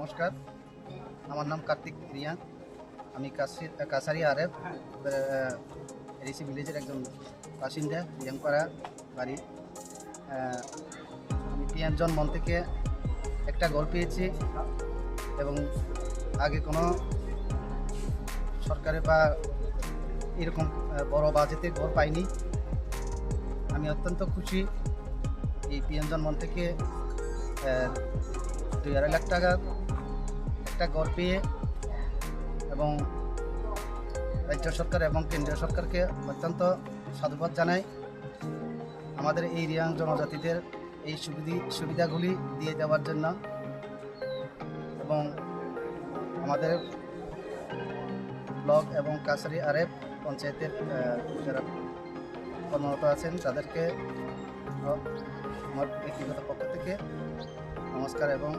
নমস্কার, আমার নাম কার্তিক রিয়াং। আমি কাছারি আরেফ এডিসি ভিলেজের একজন বাসিন্দা, রিয়াংপাড়া বাড়ি। আমি পিএনজন মন থেকে একটা ঘর পেয়েছি এবং আগে কোনো সরকারে বা এরকম বড় বাজেটে ঘর পাইনি। আমি অত্যন্ত খুশি এই পিএনজন মন থেকে 2.5 লাখ টাকা একটা ঘর পেয়ে, এবং রাজ্য সরকার এবং কেন্দ্রীয় সরকারকে অত্যন্ত সাধুবাদ জানাই আমাদের এই রিয়াং জনজাতিদের এই সুবিধাগুলি দিয়ে দেওয়ার জন্য। এবং আমাদের ব্লক এবং কাছারি আরেফ পঞ্চায়েতের যারা কর্মরত আছেন তাদেরকে আমার ব্যক্তিগত পক্ষ থেকে নমস্কার এবং